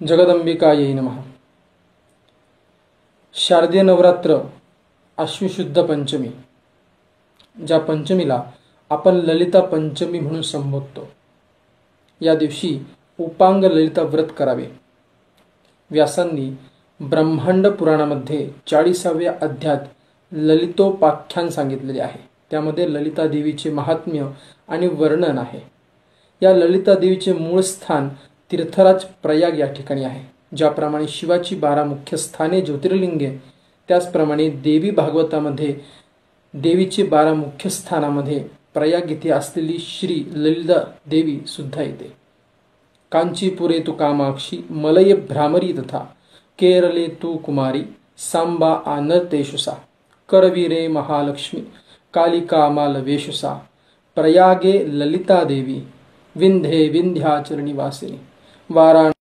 जगदंबिकायै नमः। शारदीय नवरात्र आश्विशुद्ध पंचमी, ज्या पंचमीला आपण ललिता पंचमी म्हणून संबोधतो, या दिवशी उपांग ललिता व्रत करावे। व्यासांनी ब्रह्मांड पुराणामध्ये 40व्या अध्यायात ललितोपाख्यान सांगितलेले आहे। त्यामध्ये ललिता देवीचे महात्म्य आणि वर्णन आहे। या ललिता देवीचे मूळ स्थान तीर्थराज प्रयाग या ठिकाणी आहे। ज्याप्रमाणे शिवाची 12 मुख्य स्थाने ज्योतिर्लिंगे, त्याचप्रमाणे देवी भागवतामध्ये देवीची 12 मुख्य स्थानामध्ये प्रयाग येथे असलेली श्री ललिता देवी सुद्धा येते। कांचीपुरे तु कामाक्षी, मलये भ्रामरी तथा, केरले तु कुमारी, सांबा आनतेषुसा, करवीरे महालक्ष्मी, कालिका मालवेशुसा, प्रयागे ललिता देवी, विंध्ये विंध्याचल निवासिनी, वाराणसी